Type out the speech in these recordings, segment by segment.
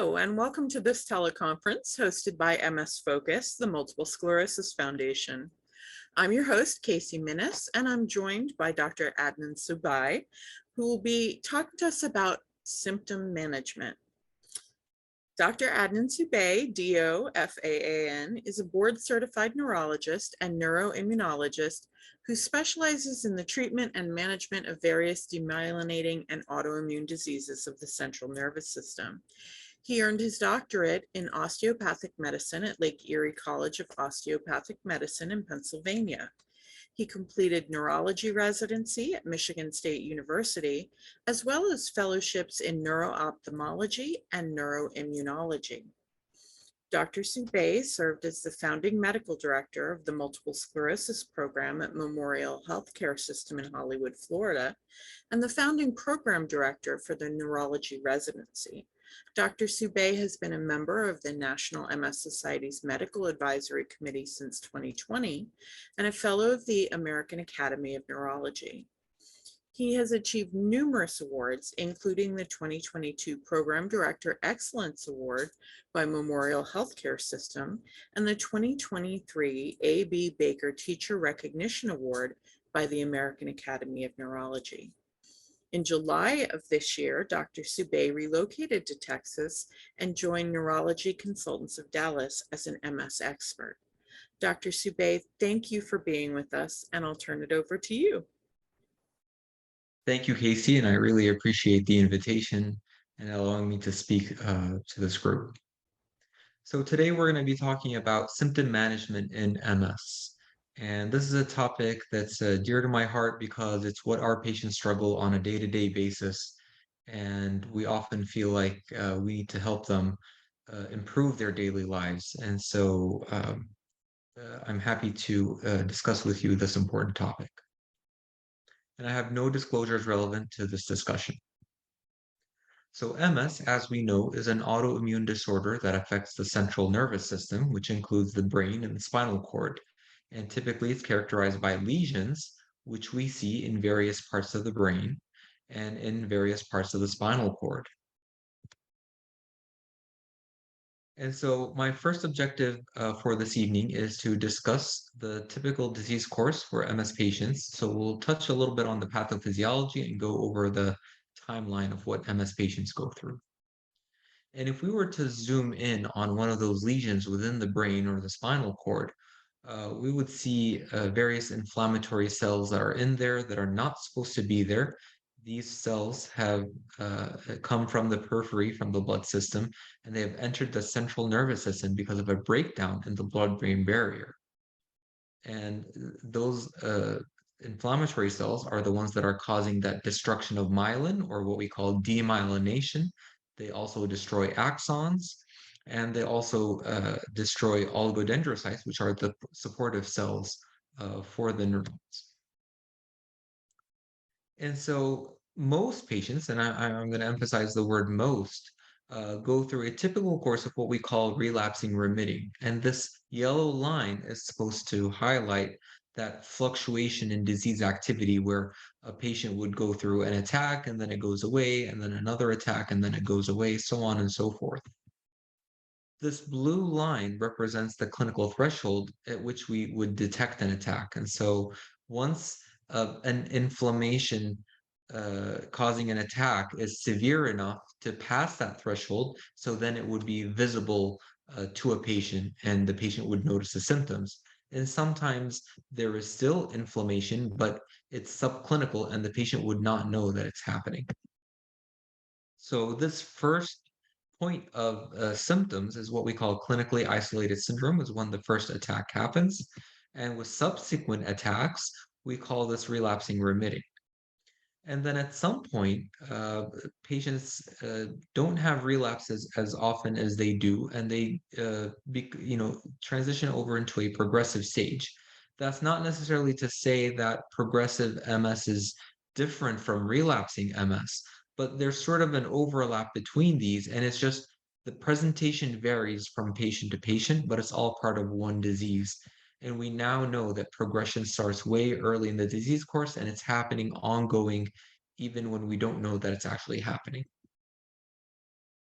Hello, and welcome to this teleconference hosted by MS Focus, the Multiple Sclerosis Foundation. I'm your host, Casey Minnis, and I'm joined by Dr. Adnan Subei, who will be talking to us about symptom management. Dr. Adnan Subei, DO, FAAN, is a board-certified neurologist and neuroimmunologist who specializes in the treatment and management of various demyelinating and autoimmune diseases of the central nervous system. He earned his doctorate in osteopathic medicine at Lake Erie College of Osteopathic Medicine in Pennsylvania. He completed neurology residency at Michigan State University, as well as fellowships in neuro-ophthalmology and neuroimmunology. Dr. Subei served as the founding medical director of the multiple sclerosis program at Memorial Healthcare System in Hollywood, Florida, and the founding program director for the neurology residency. Dr. Subei has been a member of the National MS Society's Medical Advisory Committee since 2020 and a fellow of the American Academy of Neurology. He has achieved numerous awards, including the 2022 Program Director Excellence Award by Memorial Healthcare System and the 2023 A.B. Baker Teacher Recognition Award by the American Academy of Neurology. In July of this year, Dr. Subei relocated to Texas and joined Neurology Consultants of Dallas as an MS expert. Dr. Subei, thank you for being with us, and I'll turn it over to you. Thank you, Casey, and I really appreciate the invitation and allowing me to speak to this group. So today we're going to be talking about symptom management in MS. And this is a topic that's dear to my heart because it's what our patients struggle on a day-to-day basis. And we often feel like we need to help them improve their daily lives. And so I'm happy to discuss with you this important topic. And I have no disclosures relevant to this discussion. So MS, as we know, is an autoimmune disorder that affects the central nervous system, which includes the brain and the spinal cord. And typically it's characterized by lesions, which we see in various parts of the brain and in various parts of the spinal cord. And so my first objective for this evening is to discuss the typical disease course for MS patients. So we'll touch a little bit on the pathophysiology and go over the timeline of what MS patients go through. And if we were to zoom in on one of those lesions within the brain or the spinal cord, we would see various inflammatory cells that are in there that are not supposed to be there. These cells have come from the periphery, from the blood system, and they have entered the central nervous system because of a breakdown in the blood-brain barrier. And those inflammatory cells are the ones that are causing that destruction of myelin, or what we call demyelination. They also destroy axons, and they also destroy oligodendrocytes, which are the supportive cells for the neurons. And so most patients, and I'm going to emphasize the word most, go through a typical course of what we call relapsing remitting. And this yellow line is supposed to highlight that fluctuation in disease activity where a patient would go through an attack and then it goes away, and then another attack and then it goes away, so on and so forth. This blue line represents the clinical threshold at which we would detect an attack. And so once an inflammation causing an attack is severe enough to pass that threshold, so then it would be visible to a patient and the patient would notice the symptoms. And sometimes there is still inflammation, but it's subclinical and the patient would not know that it's happening. So this first point of symptoms is what we call clinically isolated syndrome, is when the first attack happens. And with subsequent attacks, we call this relapsing remitting. And then at some point, patients don't have relapses as often as they do, and they transition over into a progressive stage. That's not necessarily to say that progressive MS is different from relapsing MS, but there's sort of an overlap between these, and it's just the presentation varies from patient to patient, but it's all part of one disease. And we now know that progression starts way early in the disease course and it's happening ongoing, even when we don't know that it's actually happening.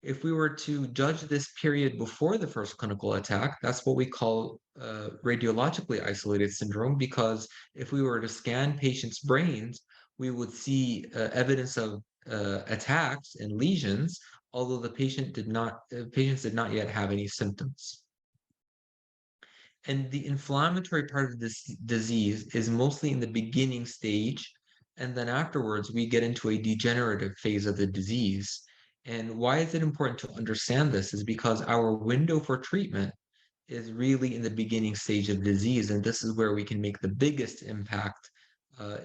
If we were to judge this period before the first clinical attack, that's what we call radiologically isolated syndrome, because if we were to scan patients' brains, we would see evidence of attacks and lesions, although the patients did not yet have any symptoms. And the inflammatory part of this disease is mostly in the beginning stage. And then afterwards, we get into a degenerative phase of the disease. And why is it important to understand this is because our window for treatment is really in the beginning stage of disease. And this is where we can make the biggest impact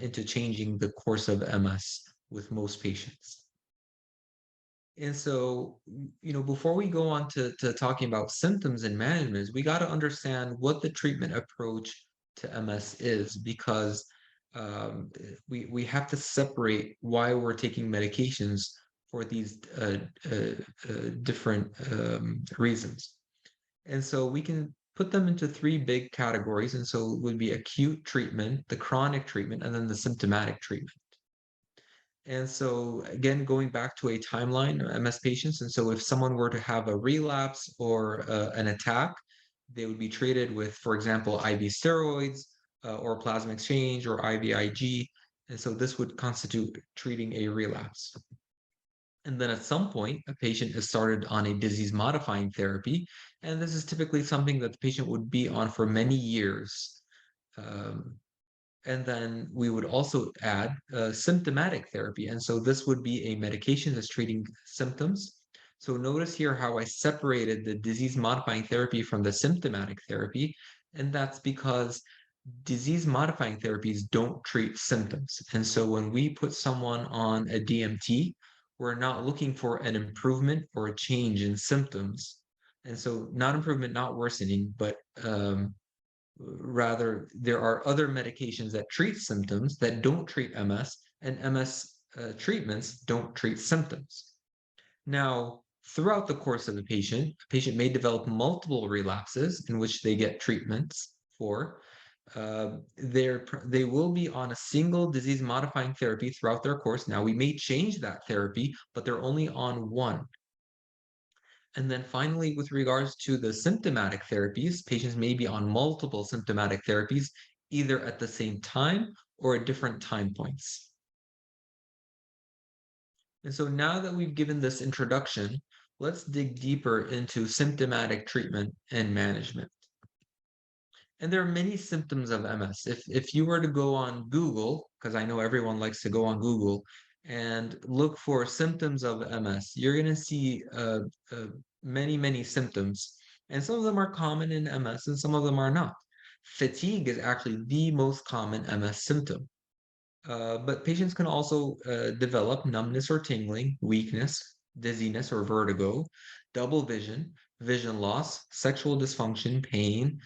into changing the course of MS with most patients. And so, before we go on to talking about symptoms and management, we got to understand what the treatment approach to MS is, because we have to separate why we're taking medications for these different reasons. And so we can put them into three big categories. And so it would be acute treatment, the chronic treatment, and then the symptomatic treatment. And so again, going back to a timeline of MS patients, and so if someone were to have a relapse or an attack, they would be treated with, for example, IV steroids or plasma exchange or IVIG. And so this would constitute treating a relapse. And then at some point, a patient is started on a disease modifying therapy. And this is typically something that the patient would be on for many years. And then we would also add symptomatic therapy. And so this would be a medication that's treating symptoms. So notice here how I separated the disease modifying therapy from the symptomatic therapy. And that's because disease modifying therapies don't treat symptoms. And so when we put someone on a DMT, we're not looking for an improvement or a change in symptoms. And so not improvement, not worsening, but rather, there are other medications that treat symptoms that don't treat MS, and MS treatments don't treat symptoms. Now, throughout the course of a patient may develop multiple relapses in which they get treatments for. They will be on a single disease modifying therapy throughout their course. Now, we may change that therapy, but they're only on one. And then finally, with regards to the symptomatic therapies, patients may be on multiple symptomatic therapies, either at the same time or at different time points. And so now that we've given this introduction, let's dig deeper into symptomatic treatment and management. And there are many symptoms of MS. If you were to go on Google, because I know everyone likes to go on Google and look for symptoms of MS, you're going to see many, many symptoms. And some of them are common in MS and some of them are not. Fatigue is actually the most common MS symptom. But patients can also develop numbness or tingling, weakness, dizziness or vertigo, double vision, vision loss, sexual dysfunction, pain,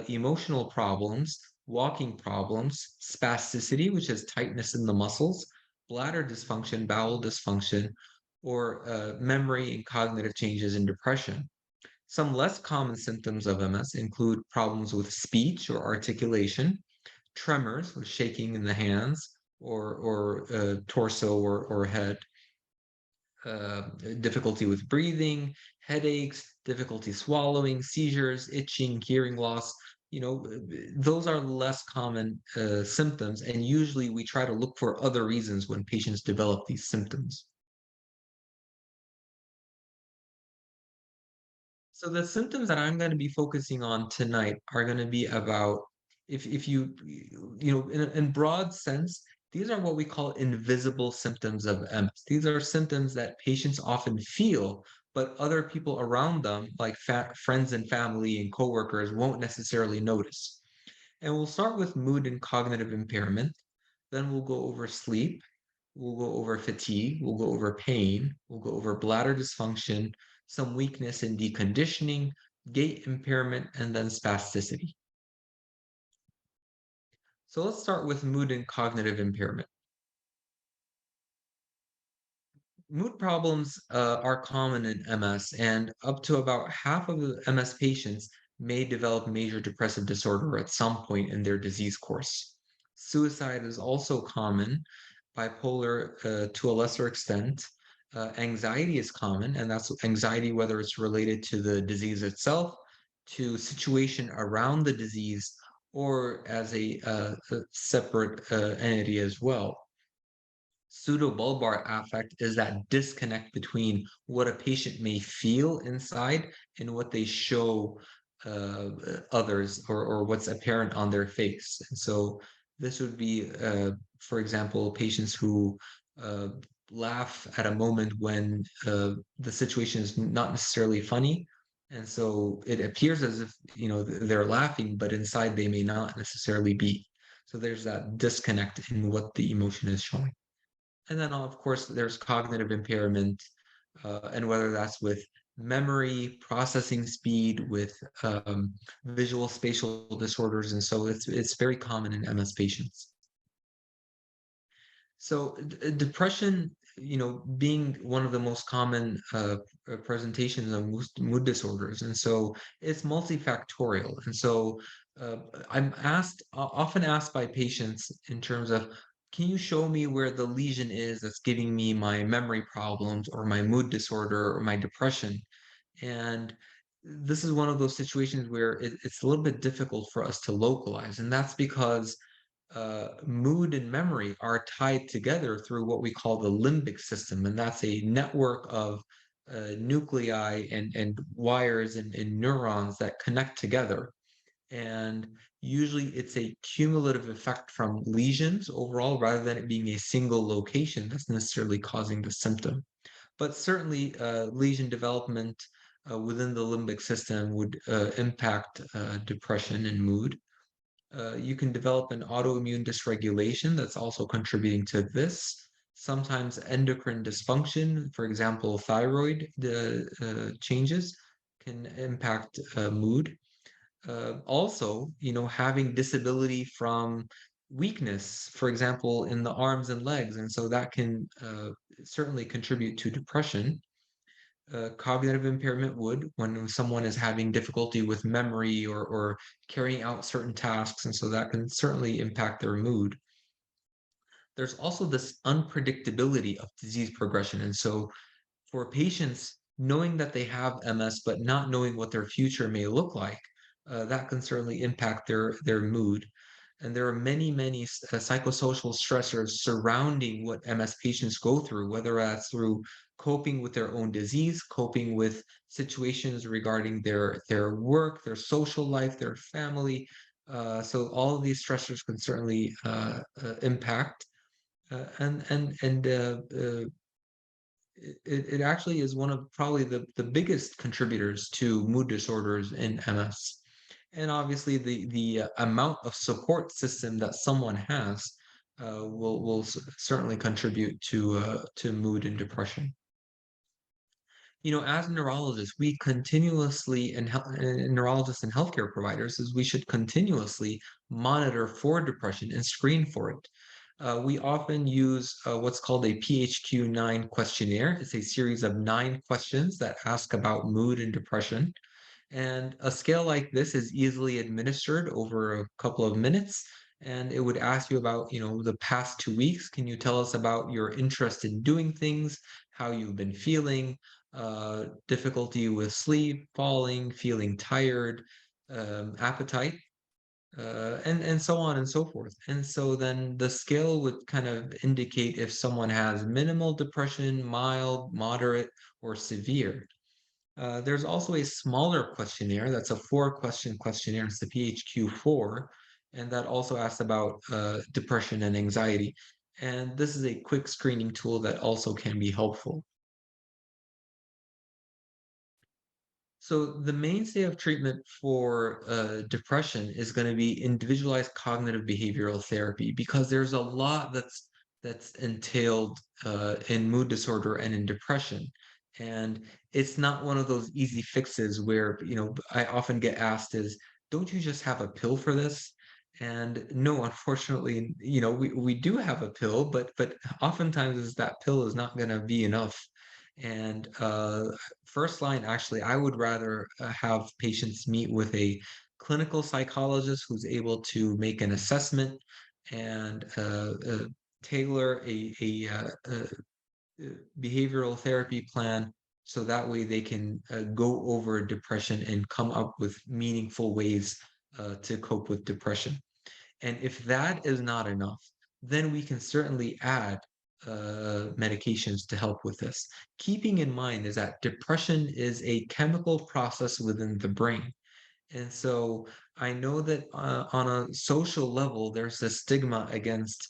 emotional problems, walking problems, spasticity, which is tightness in the muscles, bladder dysfunction, bowel dysfunction, or memory and cognitive changes in depression. Some less common symptoms of MS include problems with speech or articulation, tremors or shaking in the hands or torso or head, uh, difficulty with breathing, headaches, difficulty swallowing, seizures, itching, hearing loss. Those are less common symptoms, and usually we try to look for other reasons when patients develop these symptoms. So the symptoms that I'm going to be focusing on tonight are going to be about if in broad sense, these are what we call invisible symptoms of MS. These are symptoms that patients often feel, but other people around them, like friends and family and coworkers, won't necessarily notice. And we'll start with mood and cognitive impairment. Then we'll go over sleep. We'll go over fatigue. We'll go over pain. We'll go over bladder dysfunction, some weakness and deconditioning, gait impairment, and then spasticity. So let's start with mood and cognitive impairment. Mood problems are common in MS, and up to about half of the MS patients may develop major depressive disorder at some point in their disease course. Suicide is also common, bipolar to a lesser extent, Anxiety is common, and that's anxiety whether it's related to the disease itself, to situation around the disease, or as a separate entity as well. Pseudobulbar affect is that disconnect between what a patient may feel inside and what they show others, or what's apparent on their face. And so this would be, for example, patients who uh, laugh at a moment when the situation is not necessarily funny. And so it appears as if, they're laughing, but inside they may not necessarily be. So there's that disconnect in what the emotion is showing. And then, of course, there's cognitive impairment, and whether that's with memory, processing speed, with visual spatial disorders, and so it's very common in MS patients. So depression, being one of the most common presentations of mood disorders, and so it's multifactorial. And so uh, I'm often asked by patients in terms of, can you show me where the lesion is that's giving me my memory problems or my mood disorder or my depression? And this is one of those situations where it's a little bit difficult for us to localize, and that's because mood and memory are tied together through what we call the limbic system, and that's a network of nuclei and wires and neurons that connect together. And usually it's a cumulative effect from lesions overall, rather than it being a single location that's necessarily causing the symptom. But certainly, lesion development within the limbic system would impact depression and mood. You can develop an autoimmune dysregulation that's also contributing to this. Sometimes endocrine dysfunction, for example, thyroid changes, can impact mood. Also, having disability from weakness, for example, in the arms and legs, and so that can certainly contribute to depression. Cognitive impairment would, when someone is having difficulty with memory or carrying out certain tasks, and so that can certainly impact their mood. There's also this unpredictability of disease progression. And so for patients, knowing that they have MS but not knowing what their future may look like, that can certainly impact their mood. And there are many, many psychosocial stressors surrounding what MS patients go through, whether that's through coping with their own disease, coping with situations regarding their work, their social life, their family. So all of these stressors can certainly impact. And it actually is one of probably the biggest contributors to mood disorders in MS. And obviously, the amount of support system that someone has will certainly contribute to mood and depression. As neurologists, we continuously, and neurologists and healthcare providers, is we should continuously monitor for depression and screen for it. We often use what's called a PHQ-9 questionnaire. It's a series of 9 questions that ask about mood and depression. And a scale like this is easily administered over a couple of minutes. And it would ask you about, the past 2 weeks. Can you tell us about your interest in doing things, how you've been feeling, difficulty with sleep, falling, feeling tired, appetite, and so on and so forth. And so then the scale would kind of indicate if someone has minimal depression, mild, moderate, or severe. There's also a smaller questionnaire that's a 4-question questionnaire. It's the PHQ-4, and that also asks about depression and anxiety. And this is a quick screening tool that also can be helpful. So the mainstay of treatment for depression is going to be individualized cognitive behavioral therapy, because there's a lot that's entailed in mood disorder and in depression. And it's not one of those easy fixes where, I often get asked is, don't you just have a pill for this? And no, unfortunately, we do have a pill, but oftentimes is that pill is not going to be enough. And first line, actually, I would rather have patients meet with a clinical psychologist who's able to make an assessment and tailor a behavioral therapy plan so that way they can go over depression and come up with meaningful ways to cope with depression. And if that is not enough, then we can certainly add medications to help with this. Keeping in mind is that depression is a chemical process within the brain. And so I know that on a social level, there's a stigma against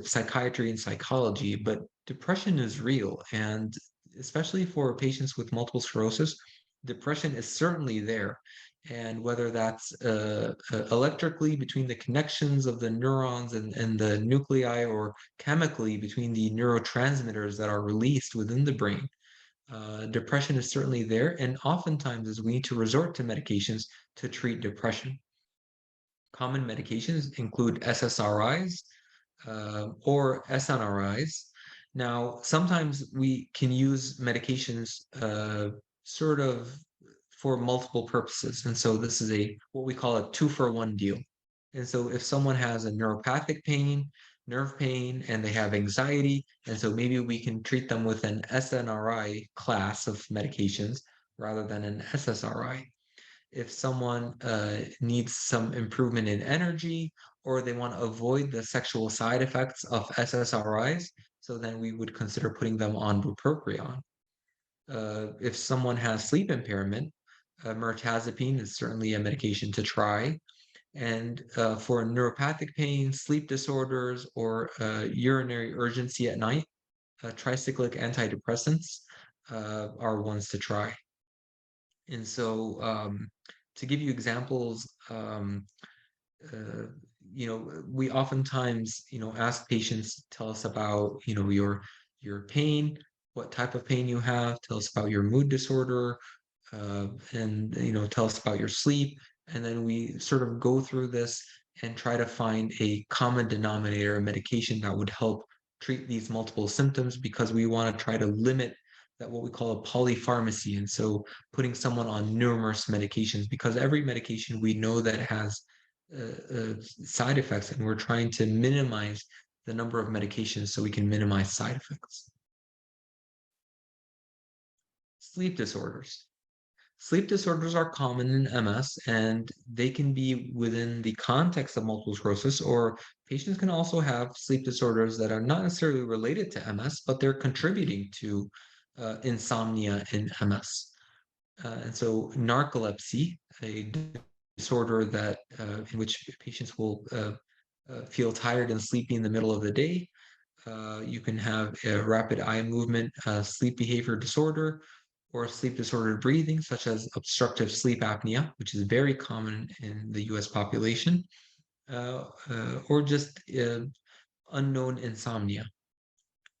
psychiatry and psychology, but depression is real. And especially for patients with multiple sclerosis, depression is certainly there. And whether that's electrically between the connections of the neurons and the nuclei, or chemically between the neurotransmitters that are released within the brain, depression is certainly there, and oftentimes is we need to resort to medications to treat depression. Common medications include SSRIs or SNRIs. Now, sometimes we can use medications sort of for multiple purposes, and so this is a what we call a 2-for-1 deal. And so if someone has a neuropathic pain, nerve pain, and they have anxiety, and so maybe we can treat them with an SNRI class of medications rather than an SSRI. If someone needs some improvement in energy, or they want to avoid the sexual side effects of SSRIs, so then we would consider putting them on bupropion. If someone has sleep impairment, mirtazapine is certainly a medication to try. And for neuropathic pain, sleep disorders, or urinary urgency at night, tricyclic antidepressants are ones to try. And so, to give you examples, uh, we oftentimes, ask patients, tell us about, your pain, what type of pain you have, tell us about your mood disorder, and tell us about your sleep, and then we sort of go through this and try to find a common denominator medication that would help treat these multiple symptoms, because we want to try to limit that what we call a polypharmacy, and so putting someone on numerous medications, because every medication we know that has side effects, and we're trying to minimize the number of medications so we can minimize side effects. Sleep disorders. Sleep disorders are common in MS, and they can be within the context of multiple sclerosis, or patients can also have sleep disorders that are not necessarily related to MS, but they're contributing to insomnia in MS. And so narcolepsy, a disorder that in which patients will feel tired and sleepy in the middle of the day. You can have a rapid eye movement, sleep behavior disorder, or sleep disordered breathing, such as obstructive sleep apnea, which is very common in the US population, or just unknown insomnia.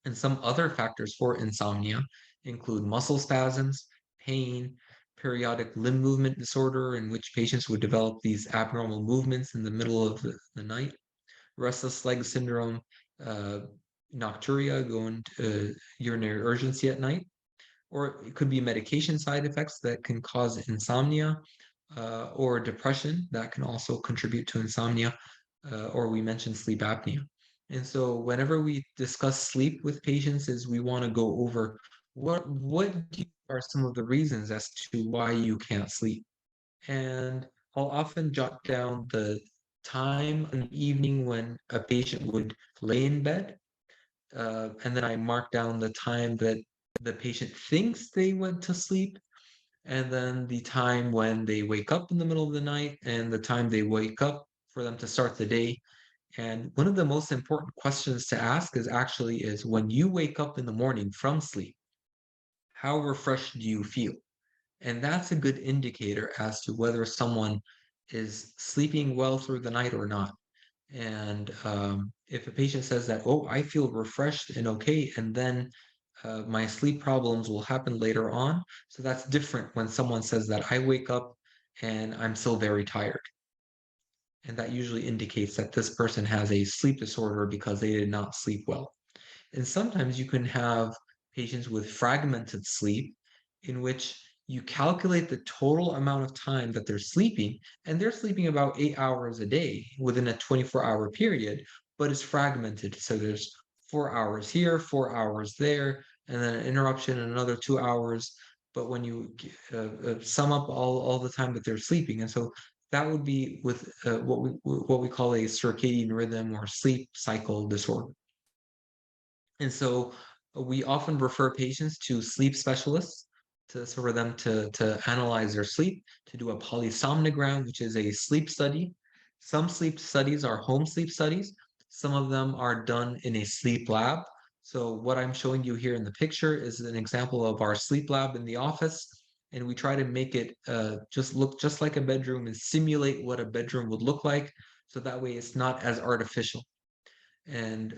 And some other factors for insomnia include muscle spasms, pain, periodic limb movement disorder, in which patients would develop these abnormal movements in the middle of the night, restless leg syndrome, uh, nocturia, going to urinary urgency at night, or it could be medication side effects that can cause insomnia, or depression that can also contribute to insomnia, or we mentioned sleep apnea. And so whenever we discuss sleep with patients, is we want to go over are some of the reasons as to why you can't sleep. And I'll often jot down the time in the evening when a patient would lay in bed, and then I mark down the time that the patient thinks they went to sleep, and then the time when they wake up in the middle of the night, and the time they wake up for them to start the day. And one of the most important questions to ask is when you wake up in the morning from sleep, how refreshed do you feel? And that's a good indicator as to whether someone is sleeping well through the night or not. And if a patient says that, oh, I feel refreshed and okay, and then my sleep problems will happen later on. So that's different when someone says that I wake up and I'm still very tired. And that usually indicates that this person has a sleep disorder because they did not sleep well. And sometimes you can have patients with fragmented sleep, in which you calculate the total amount of time that they're sleeping, and they're sleeping about 8 hours a day within a 24-hour period, but it's fragmented. So there's 4 hours here, 4 hours there, and then an interruption in another 2 hours. But when you sum up all the time that they're sleeping, and so that would be with what we call a circadian rhythm or sleep cycle disorder. And so we often refer patients to sleep specialists for them to analyze their sleep, to do a polysomnogram, which is a sleep study. Some sleep studies are home sleep studies. Some of them are done in a sleep lab. So what I'm showing you here in the picture is an example of our sleep lab in the office. And we try to make it just look just like a bedroom and simulate what a bedroom would look like. So that way it's not as artificial. And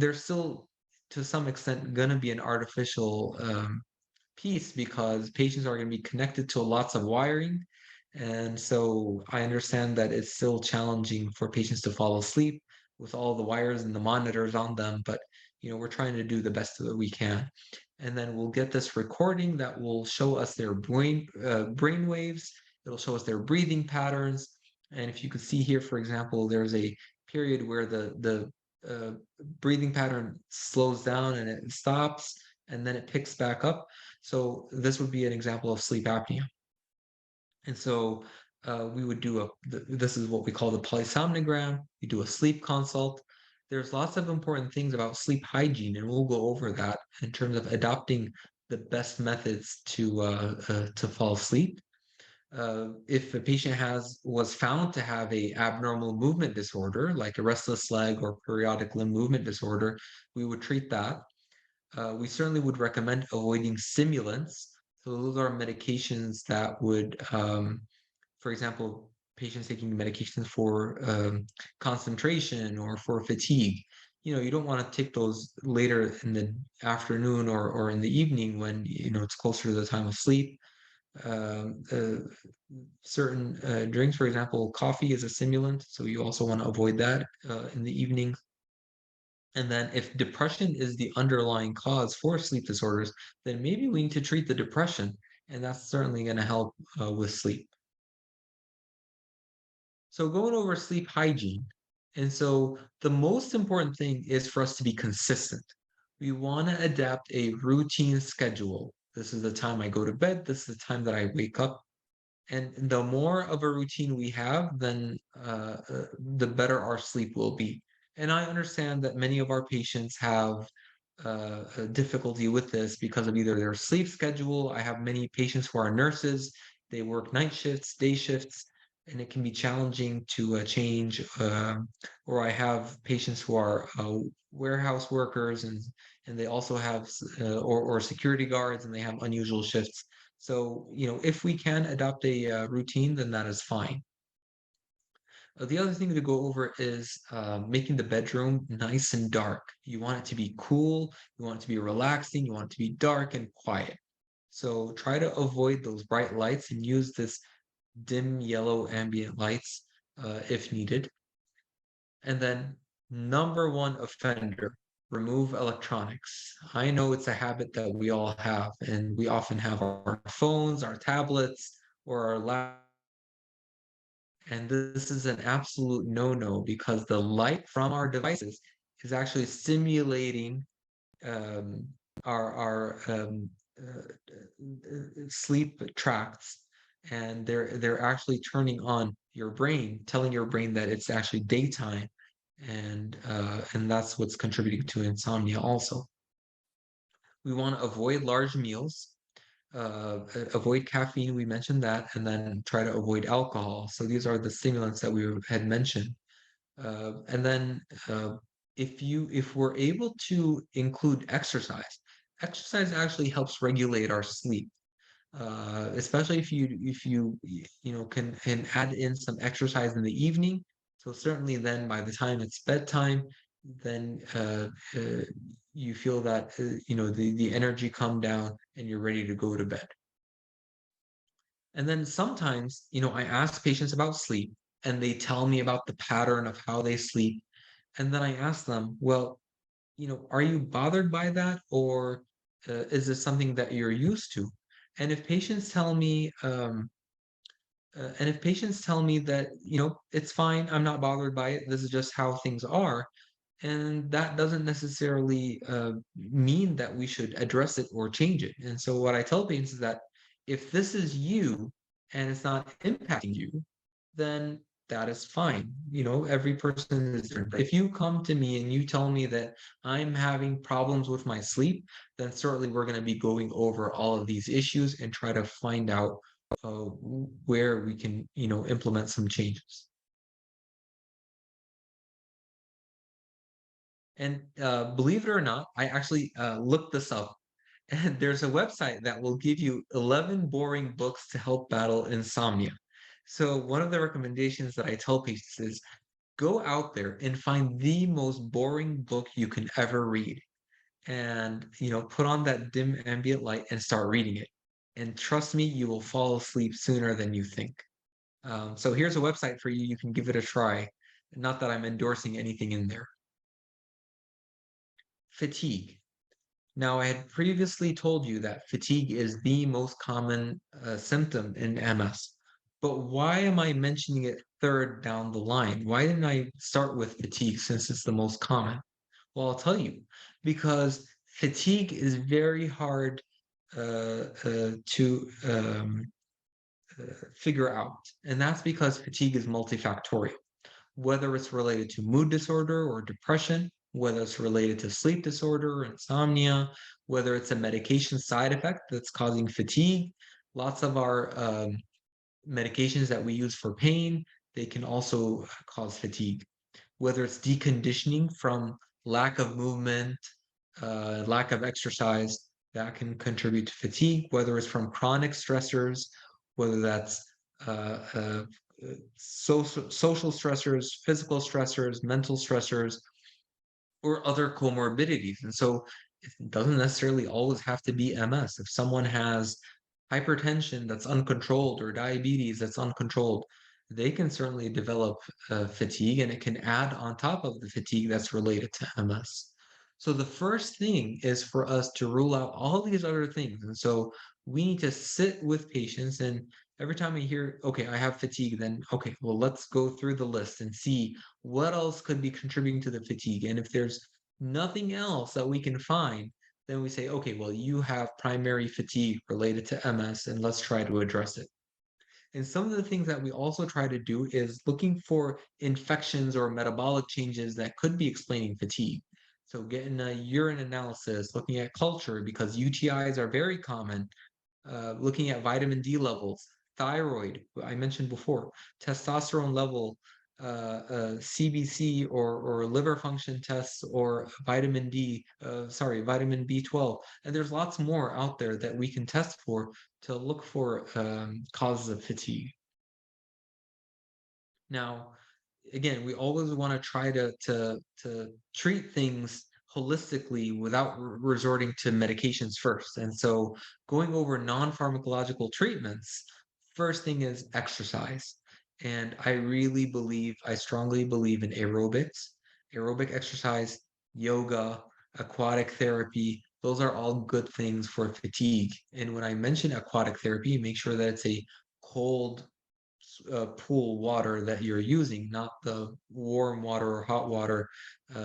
there's still to some extent going to be an artificial piece because patients are going to be connected to lots of wiring, and so I understand that it's still challenging for patients to fall asleep with all the wires and the monitors on them, but we're trying to do the best that we can. And then we'll get this recording that will show us their brain waves. It'll show us their breathing patterns. And if you could see here, for example, there's a period where the breathing pattern slows down and it stops and then it picks back up. So this would be an example of sleep apnea. And so we would do this is what we call the polysomnogram. We do a sleep consult. There's lots of important things about sleep hygiene, and we'll go over that in terms of adopting the best methods to fall asleep. If a patient was found to have a abnormal movement disorder, like a restless leg or periodic limb movement disorder, we would treat that. We certainly would recommend avoiding stimulants. So those are medications that would, for example, patients taking medications for concentration or for fatigue. You don't want to take those later in the afternoon or in the evening when it's closer to the time of sleep. Um, uh, Certain drinks, for example, coffee is a stimulant, so you also want to avoid that in the evening. And then if depression is the underlying cause for sleep disorders, then maybe we need to treat the depression, and that's certainly going to help with sleep. So going over sleep hygiene. And so the most important thing is for us to be consistent. We want to adapt a routine schedule. This is the time I go to bed. This is the time that I wake up. And the more of a routine we have, then the better our sleep will be. And I understand that many of our patients have a difficulty with this because of either their sleep schedule. I have many patients who are nurses, they work night shifts, day shifts, and it can be challenging to change. Or I have patients who are warehouse workers and they also have, or security guards, and they have unusual shifts. So, if we can adopt a routine, then that is fine. The other thing to go over is making the bedroom nice and dark. You want it to be cool, you want it to be relaxing, you want it to be dark and quiet. So try to avoid those bright lights and use this dim yellow ambient lights if needed. And then number one offender, remove electronics. I know it's a habit that we all have, and we often have our phones, our tablets, or our laptops. And this is an absolute no-no because the light from our devices is actually stimulating um, our sleep tracts, and they're actually turning on your brain, telling your brain that it's actually daytime, and that's what's contributing to insomnia also. We want to avoid large meals, avoid caffeine, we mentioned that, and then try to avoid alcohol. So these are the stimulants that we had mentioned. And then if we're able to include exercise, exercise actually helps regulate our sleep. Especially if you can add in some exercise in the evening. So certainly then by the time it's bedtime, then you feel that the energy come down and you're ready to go to bed. And then sometimes, I ask patients about sleep and they tell me about the pattern of how they sleep. And then I ask them, well, are you bothered by that, or is this something that you're used to? And if patients tell me, that, it's fine, I'm not bothered by it, this is just how things are, And that doesn't necessarily mean that we should address it or change it. And so what I tell patients is that if this is you and it's not impacting you, then that is fine. You know, every person is different. But if you come to me and you tell me that I'm having problems with my sleep, then certainly we're going to be going over all of these issues and try to find out where we can, implement some changes. And believe it or not, I actually looked this up. And there's a website that will give you 11 boring books to help battle insomnia. So one of the recommendations that I tell patients is go out there and find the most boring book you can ever read. And, put on that dim ambient light and start reading it. And trust me, you will fall asleep sooner than you think. So here's a website for you. You can give it a try. Not that I'm endorsing anything in there. Fatigue. Now, I had previously told you that fatigue is the most common symptom in MS. But why am I mentioning it third down the line? Why didn't I start with fatigue since it's the most common? Well, I'll tell you, because fatigue is very hard to figure out. And that's because fatigue is multifactorial, whether it's related to mood disorder or depression, whether it's related to sleep disorder, insomnia, whether it's a medication side effect that's causing fatigue. Lots of our medications that we use for pain, they can also cause fatigue, whether it's deconditioning from lack of movement, lack of exercise, that can contribute to fatigue, whether it's from chronic stressors, whether that's uh, uh, social stressors, physical stressors, mental stressors, or other comorbidities. And so it doesn't necessarily always have to be MS. If someone has hypertension that's uncontrolled or diabetes that's uncontrolled, they can certainly develop fatigue, and it can add on top of the fatigue that's related to MS. So the first thing is for us to rule out all these other things. And so we need to sit with patients, and every time we hear, okay, I have fatigue, then okay, well, let's go through the list and see what else could be contributing to the fatigue. And if there's nothing else that we can find, then we say, okay, well, you have primary fatigue related to MS, and let's try to address it. And some of the things that we also try to do is looking for infections or metabolic changes that could be explaining fatigue. So getting a urine analysis, looking at culture, because UTIs are very common, looking at vitamin D levels, thyroid, I mentioned before, testosterone level, CBC or liver function tests, or vitamin B12. And there's lots more out there that we can test for to look for causes of fatigue. Now, again, we always want to try to treat things holistically without resorting to medications first. And so going over non-pharmacological treatments, first thing is exercise. And I strongly believe in aerobics, aerobic exercise, yoga, aquatic therapy. Those are all good things for fatigue. And when I mention aquatic therapy, make sure that it's a cold pool water that you're using, not the warm water or hot water,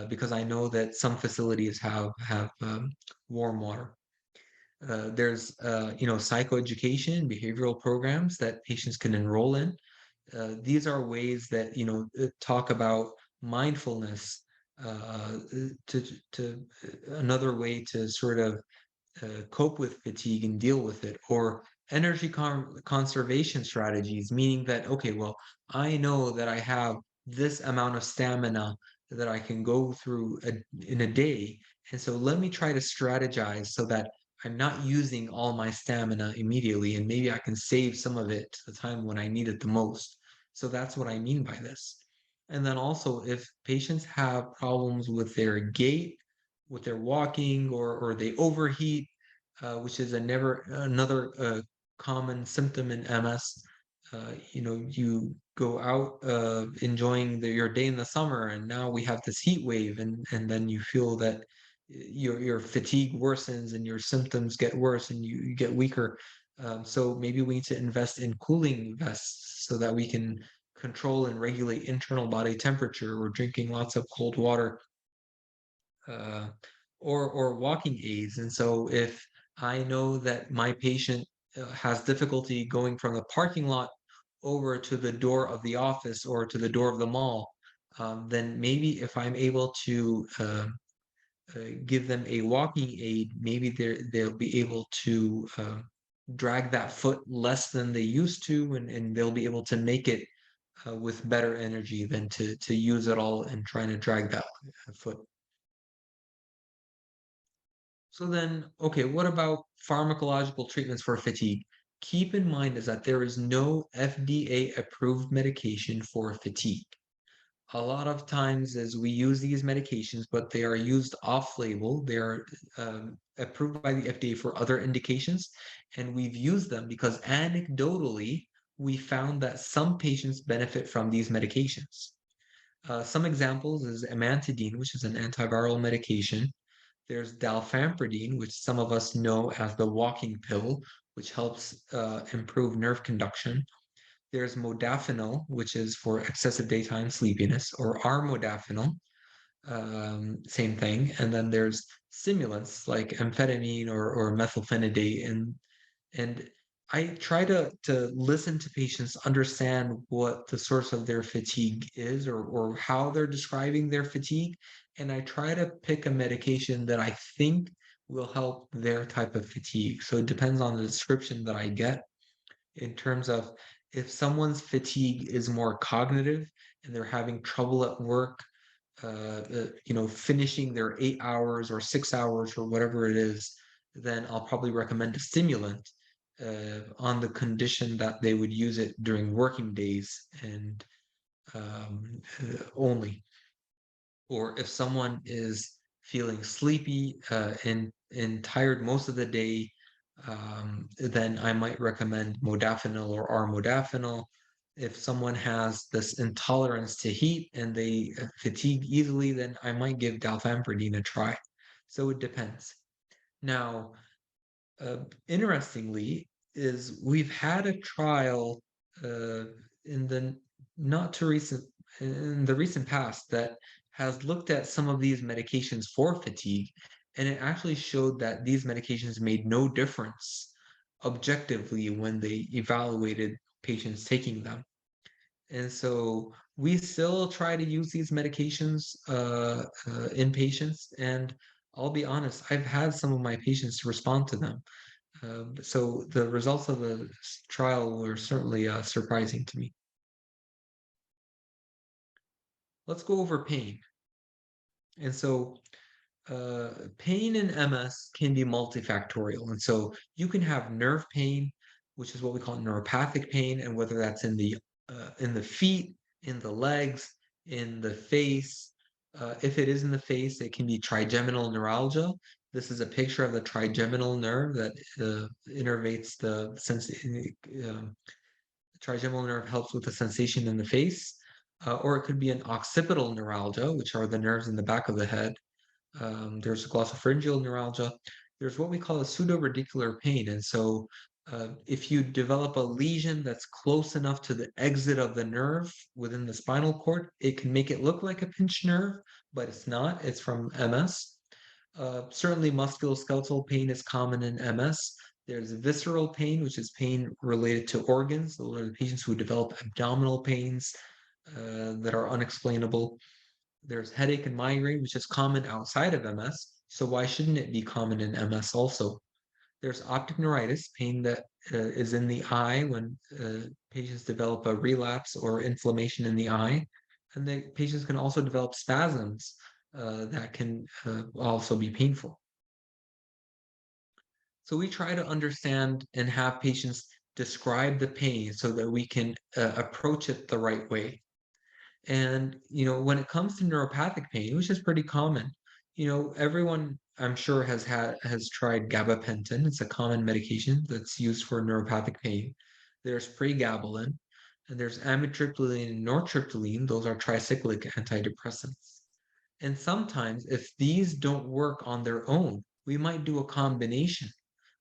because I know that some facilities have warm water. There's psychoeducation, behavioral programs that patients can enroll in. These are ways that talk about mindfulness, to another way to sort of cope with fatigue and deal with it, or energy conservation strategies, meaning that, okay, well, I know that I have this amount of stamina that I can go through in a day. And so let me try to strategize so that I'm not using all my stamina immediately, and maybe I can save some of it to the time when I need it the most. So that's what I mean by this. And then also, if patients have problems with their gait, with their walking, or they overheat, which is another common symptom in MS. You go out enjoying your day in the summer, and now we have this heat wave, and then you feel that your fatigue worsens and your symptoms get worse and you get weaker. So maybe we need to invest in cooling vests so that we can control and regulate internal body temperature, or drinking lots of cold water. uh, or walking aids. And so if I know that my patient has difficulty going from the parking lot over to the door of the office or to the door of the mall, then maybe if I'm able to give them a walking aid, maybe they'll be able to drag that foot less than they used to, and they'll be able to make it with better energy than to use it all and trying to drag that foot. So then, okay, what about pharmacological treatments for fatigue? Keep in mind is that there is no FDA approved medication for fatigue. A lot of times as we use these medications, but they are used off-label. They are approved by the FDA for other indications, and we've used them because anecdotally, we found that some patients benefit from these medications. Some examples is amantadine, which is an antiviral medication. There's dalfampridine, which some of us know as the walking pill, which helps improve nerve conduction. There's modafinil, which is for excessive daytime sleepiness, or armodafinil, same thing. And then there's stimulants like amphetamine or methylphenidate. And I try to listen to patients, understand what the source of their fatigue is or how they're describing their fatigue. And I try to pick a medication that I think will help their type of fatigue. So it depends on the description that I get in terms of if someone's fatigue is more cognitive and they're having trouble at work, finishing their 8 hours or 6 hours or whatever it is, then I'll probably recommend a stimulant on the condition that they would use it during working days and only. Or if someone is feeling sleepy and tired most of the day, then I might recommend modafinil or armodafinil. If someone has this intolerance to heat and they fatigue easily, then I might give dalfampridine a try. So it depends. Now, interestingly, is we've had a trial in the not too recent in the recent past that has looked at some of these medications for fatigue, and it actually showed that these medications made no difference objectively when they evaluated patients taking them. And so we still try to use these medications in patients, and I'll be honest, I've had some of my patients respond to them. So the results of the trial were certainly surprising to me. Let's go over pain. And so pain in MS can be multifactorial. And so you can have nerve pain, which is what we call neuropathic pain, and whether that's in the feet, in the legs, in the face. If it is in the face, it can be trigeminal neuralgia. This is a picture of the trigeminal nerve that innervates the sense. Trigeminal nerve helps with the sensation in the face, or it could be an occipital neuralgia, which are the nerves in the back of the head. There's glossopharyngeal neuralgia. There's what we call a pseudoradicular pain. And so if you develop a lesion that's close enough to the exit of the nerve within the spinal cord, it can make it look like a pinched nerve, but it's not. It's from MS. Certainly musculoskeletal pain is common in MS. There's visceral pain, which is pain related to organs. Those are the patients who develop abdominal pains that are unexplainable. There's headache and migraine, which is common outside of MS. So why shouldn't it be common in MS also? There's optic neuritis, pain that is in the eye when patients develop a relapse or inflammation in the eye. And the patients can also develop spasms that can also be painful. So we try to understand and have patients describe the pain so that we can approach it the right way. And, when it comes to neuropathic pain, which is pretty common, everyone I'm sure has tried gabapentin. It's a common medication that's used for neuropathic pain. There's pregabalin, and there's amitriptyline and nortriptyline. Those are tricyclic antidepressants. And sometimes if these don't work on their own, we might do a combination.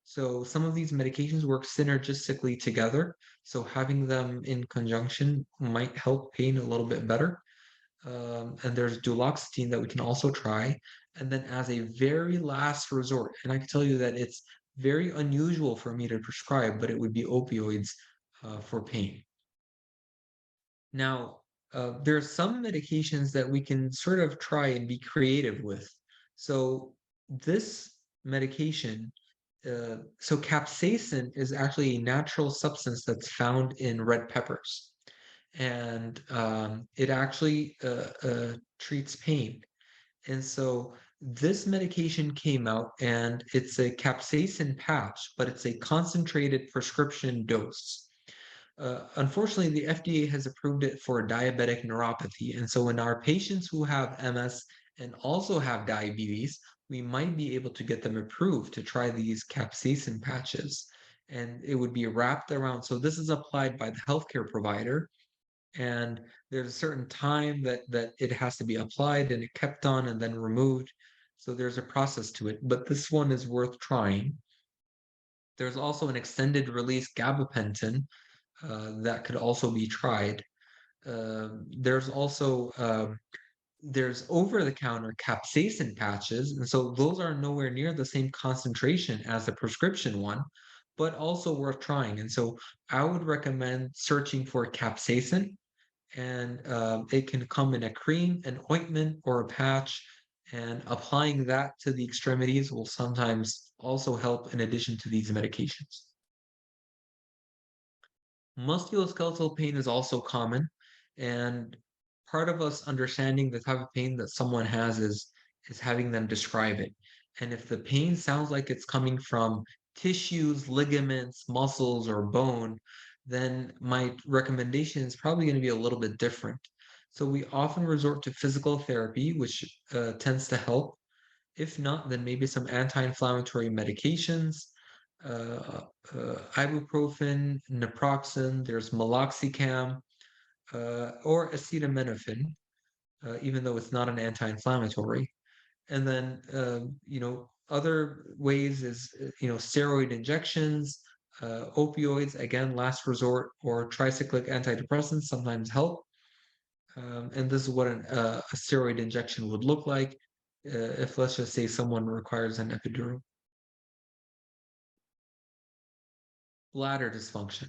So some of these medications work synergistically together. So having them in conjunction might help pain a little bit better. and there's duloxetine that we can also try. And then as a very last resort, and I can tell you that it's very unusual for me to prescribe, but it would be opioids for pain. Now, there are some medications that we can sort of try and be creative with. So this medication, so capsaicin is actually a natural substance that's found in red peppers, and it actually treats pain. And so this medication came out, and it's a capsaicin patch, but it's a concentrated prescription dose. Unfortunately, the FDA has approved it for diabetic neuropathy. And so in our patients who have MS and also have diabetes, we might be able to get them approved to try these capsaicin patches. And it would be wrapped around. So this is applied by the healthcare provider. And there's a certain time that it has to be applied and it kept on and then removed. So there's a process to it. But this one is worth trying. There's also an extended release gabapentin that could also be tried. There's also there's over-the-counter capsaicin patches, and so those are nowhere near the same concentration as the prescription one, but also worth trying. And so I would recommend searching for capsaicin, and it can come in a cream, an ointment, or a patch. And applying that to the extremities will sometimes also help in addition to these medications. Musculoskeletal pain is also common, and part of us understanding the type of pain that someone has is having them describe it. And if the pain sounds like it's coming from tissues, ligaments, muscles, or bone, then my recommendation is probably going to be a little bit different. So we often resort to physical therapy, which tends to help. If not, then maybe some anti-inflammatory medications, ibuprofen, naproxen, there's meloxicam, or acetaminophen, even though it's not an anti-inflammatory. And then, other ways is, steroid injections, opioids, again, last resort, or tricyclic antidepressants sometimes help. And this is what a steroid injection would look like if, let's just say, someone requires an epidural. Bladder dysfunction.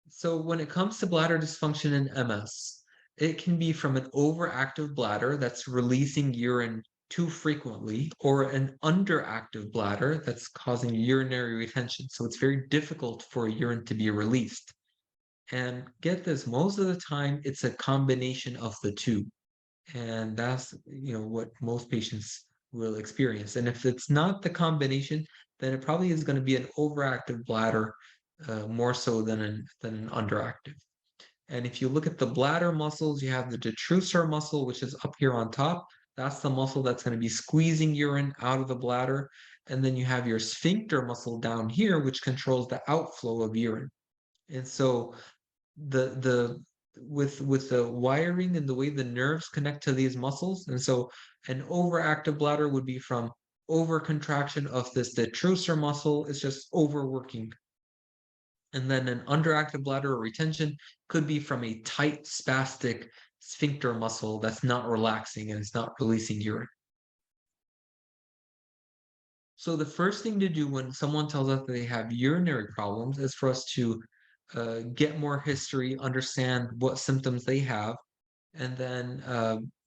So when it comes to bladder dysfunction in MS, it can be from an overactive bladder that's releasing urine too frequently, or an underactive bladder that's causing urinary retention. So it's very difficult for urine to be released. And get this, most of the time it's a combination of the two. And that's what most patients will experience. And if it's not the combination, then it probably is going to be an overactive bladder more so than an underactive. And if you look at the bladder muscles, you have the detrusor muscle, which is up here on top. That's the muscle that's going to be squeezing urine out of the bladder. And then you have your sphincter muscle down here, which controls the outflow of urine. And so the with the wiring and the way the nerves connect to these muscles, and so an overactive bladder would be from overcontraction of this detrusor muscle. It's just overworking. And then an underactive bladder or retention could be from a tight spastic sphincter muscle that's not relaxing and it's not releasing urine. So the first thing to do when someone tells us that they have urinary problems is for us to get more history, understand what symptoms they have, and then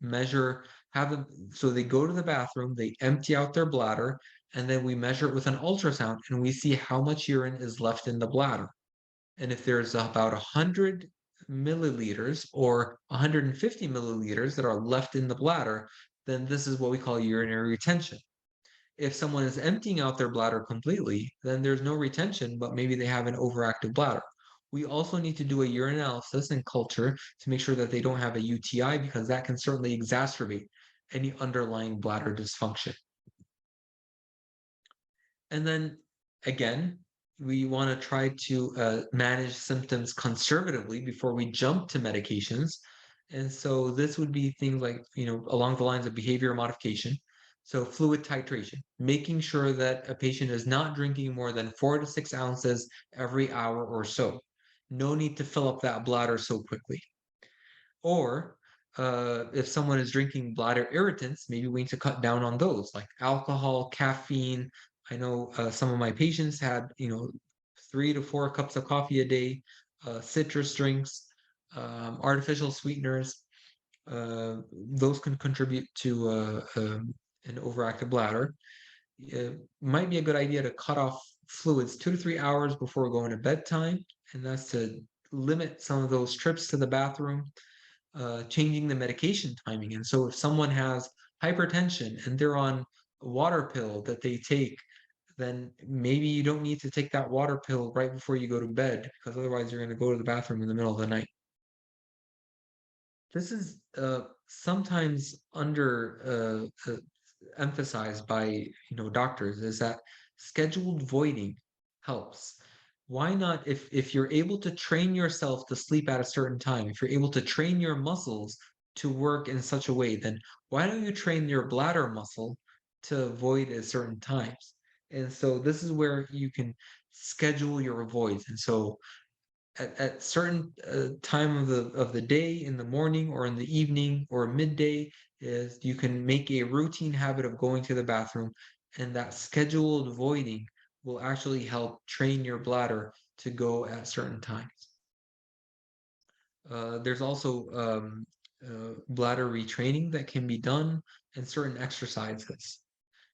measure, have them, so they go to the bathroom, they empty out their bladder, and then we measure it with an ultrasound and we see how much urine is left in the bladder. And if there's about 100 milliliters or 150 milliliters that are left in the bladder, then this is what we call urinary retention. If someone is emptying out their bladder completely, then there's no retention, but maybe they have an overactive bladder. We also need to do a urinalysis and culture to make sure that they don't have a UTI, because that can certainly exacerbate any underlying bladder dysfunction. And then again, we want to try to manage symptoms conservatively before we jump to medications. And so this would be things like, along the lines of behavior modification. So fluid titration, making sure that a patient is not drinking more than 4 to 6 ounces every hour or so. No need to fill up that bladder so quickly. Or if someone is drinking bladder irritants, maybe we need to cut down on those, like alcohol, caffeine. I know some of my patients had, 3 to 4 cups of coffee a day, citrus drinks, artificial sweeteners. Those can contribute to an overactive bladder. It might be a good idea to cut off fluids 2 to 3 hours before going to bedtime, and that's to limit some of those trips to the bathroom, changing the medication timing. And so if someone has hypertension and they're on a water pill that they take, then maybe you don't need to take that water pill right before you go to bed, because otherwise you're going to go to the bathroom in the middle of the night. This is sometimes under emphasized by doctors, is that scheduled voiding helps. Why not, if you're able to train yourself to sleep at a certain time, if you're able to train your muscles to work in such a way, then why don't you train your bladder muscle to void at certain times? And so this is where you can schedule your voids. And so at certain time of the day, in the morning or in the evening or midday, is you can make a routine habit of going to the bathroom, and that scheduled voiding will actually help train your bladder to go at certain times. There's also bladder retraining that can be done, and certain exercises.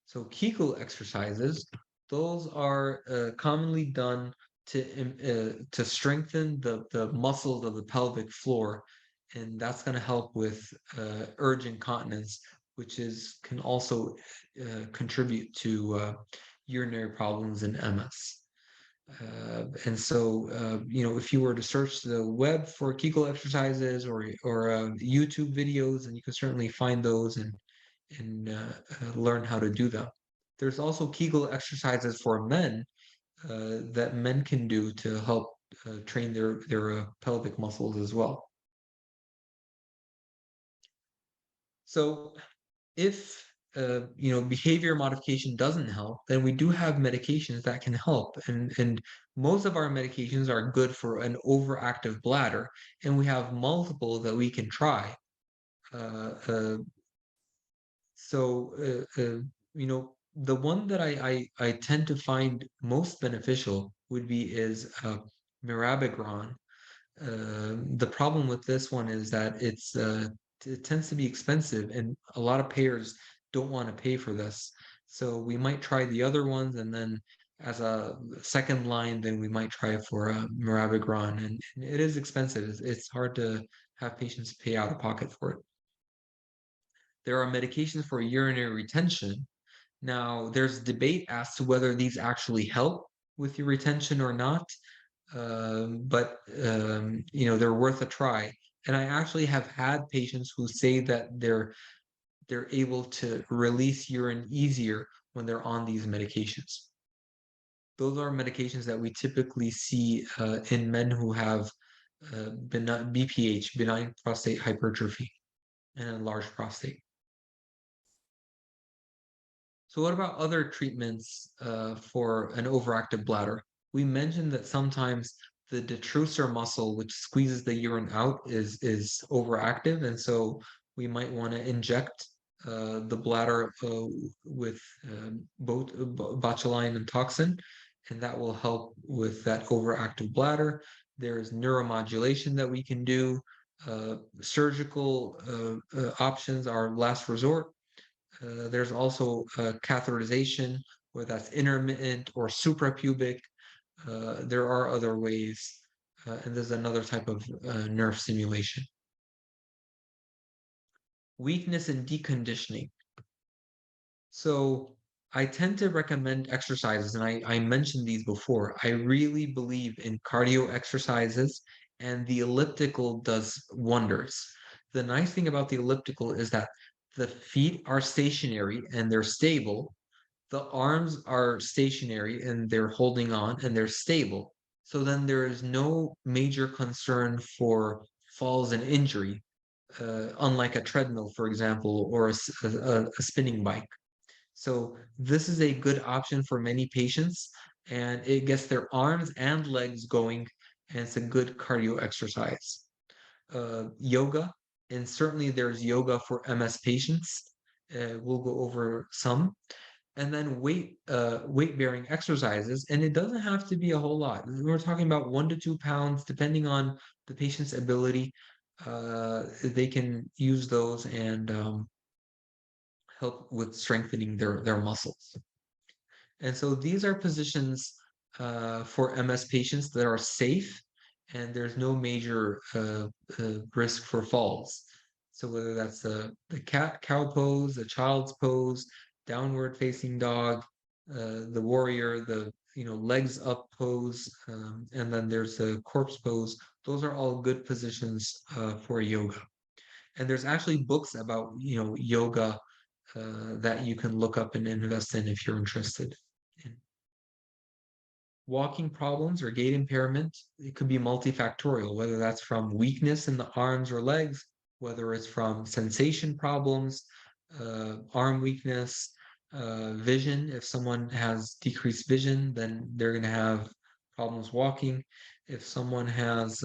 So Kegel exercises, those are commonly done to strengthen the muscles of the pelvic floor, and that's going to help with urge incontinence, which can also contribute to urinary problems in MS. And so, if you were to search the web for Kegel exercises or YouTube videos, and you can certainly find those and learn how to do them. There's also Kegel exercises for men that men can do to help train their pelvic muscles as well. So if behavior modification doesn't help, then we do have medications that can help, and most of our medications are good for an overactive bladder, and we have multiple that we can try. Uh, uh, so the one that I tend to find most beneficial would be is mirabegron. The problem with this one is that it tends to be expensive, and a lot of payers don't want to pay for this. So we might try the other ones, and then as a second line, then we might try for mirabegron, and it is expensive. It's hard to have patients pay out of pocket for it. There are medications for urinary retention. Now, there's debate as to whether these actually help with your retention or not, but they're worth a try. And I actually have had patients who say that they're able to release urine easier when they're on these medications. Those are medications that we typically see in men who have BPH, benign prostate hypertrophy, and a large prostate. So what about other treatments for an overactive bladder? We mentioned that sometimes the detrusor muscle, which squeezes the urine out, is overactive, and so we might want to inject the bladder with both botulinum toxin, and that will help with that overactive bladder. There's neuromodulation that we can do. Surgical options are last resort. There's also catheterization, whether that's intermittent or suprapubic. There are other ways, and there's another type of nerve stimulation. Weakness and deconditioning. So I tend to recommend exercises, and I mentioned these before. I really believe in cardio exercises, and the elliptical does wonders. The nice thing about the elliptical is that the feet are stationary and they're stable. The arms are stationary and they're holding on and they're stable. So then there is no major concern for falls and injury, unlike a treadmill, for example, or a spinning bike. So this is a good option for many patients, and it gets their arms and legs going, and it's a good cardio exercise. yoga, and certainly there's yoga for MS patients. We'll go over some, and then weight bearing exercises, and it doesn't have to be a whole lot. We're talking about 1 to 2 pounds, depending on the patient's ability. They can use those and help with strengthening their muscles. And so these are positions for MS patients that are safe and there's no major risk for falls. So whether that's the cat cow pose, the child's pose, downward facing dog, the warrior, the legs up pose, and then there's the corpse pose. Those are all good positions for yoga. And there's actually books about yoga that you can look up and invest in if you're interested in. Walking problems or gait impairment, it could be multifactorial, whether that's from weakness in the arms or legs, whether it's from sensation problems, arm weakness, vision. If someone has decreased vision, then they're going to have problems walking. If someone has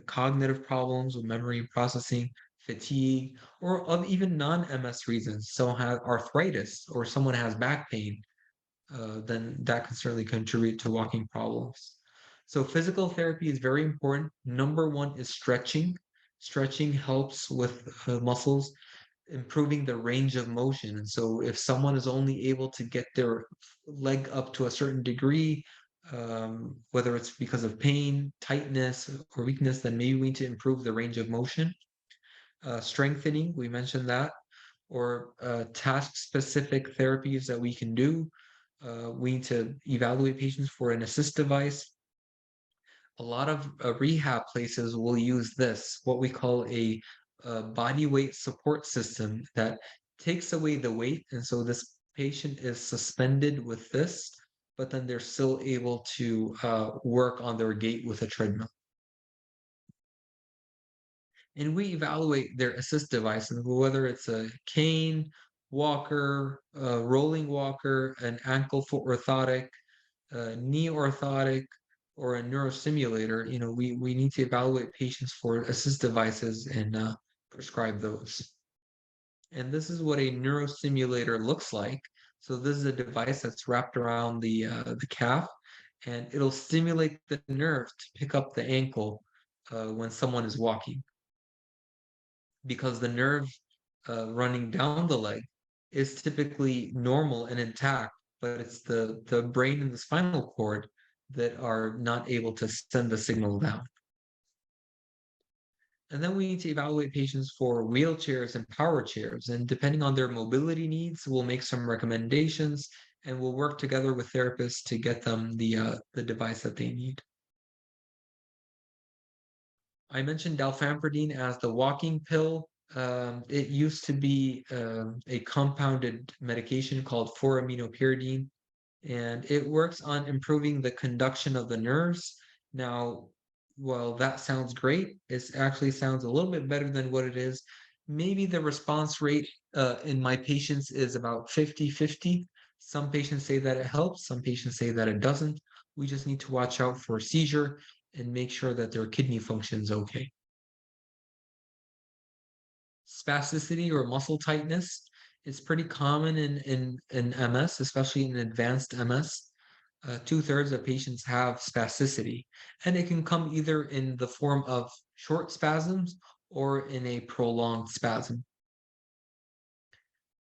cognitive problems with memory processing, fatigue, or of even non-MS reasons, so have arthritis or someone has back pain, then that can certainly contribute to walking problems. So physical therapy is very important. Number one is stretching. Stretching helps with muscles, improving the range of motion. And so if someone is only able to get their leg up to a certain degree, whether it's because of pain, tightness, or weakness, then maybe we need to improve the range of motion. Strengthening, we mentioned that, or task-specific therapies that we can do. We need to evaluate patients for an assist device. A lot of rehab places will use this, what we call a body weight support system that takes away the weight. And so this patient is suspended with this, but then they're still able to work on their gait with a treadmill. And we evaluate their assist devices, whether it's a cane, walker, a rolling walker, an ankle foot orthotic, a knee orthotic, or a neurostimulator. We need to evaluate patients for assist devices and prescribe those. And this is what a neurostimulator looks like. So this is a device that's wrapped around the calf, and it'll stimulate the nerve to pick up the ankle when someone is walking, because the nerve running down the leg is typically normal and intact, but it's the brain and the spinal cord that are not able to send the signal down. And then we need to evaluate patients for wheelchairs and power chairs. And depending on their mobility needs, we'll make some recommendations and we'll work together with therapists to get them the device that they need. I mentioned dalfampridine as the walking pill. It used to be a compounded medication called 4-aminopyridine, and it works on improving the conduction of the nerves. Now, well, that sounds great. It actually sounds a little bit better than what it is. Maybe the response rate in my patients is about 50-50. Some patients say that it helps, some patients say that it doesn't. We just need to watch out for seizure and make sure that their kidney function is okay. Spasticity or muscle tightness is pretty common in MS, especially in advanced MS. 2/3 of patients have spasticity, and it can come either in the form of short spasms or in a prolonged spasm.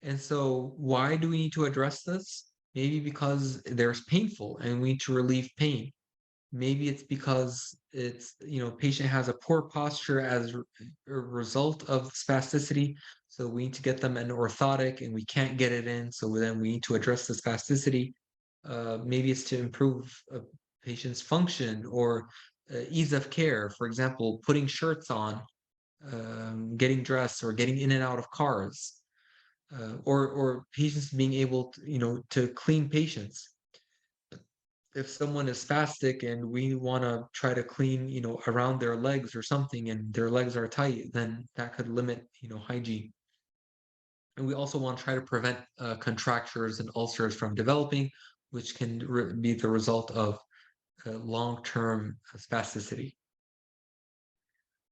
And so why do we need to address this? Maybe because there's painful and we need to relieve pain. Maybe it's because patient has a poor posture as a result of spasticity. So we need to get them an orthotic and we can't get it in. So then we need to address the spasticity. Maybe it's to improve a patient's function or ease of care. For example, putting shirts on, getting dressed, or getting in and out of cars, or patients being able to clean patients. If someone is spastic and we want to try to clean, around their legs or something, and their legs are tight, then that could limit, hygiene. And we also want to try to prevent contractures and ulcers from developing, which can be the result of long-term spasticity.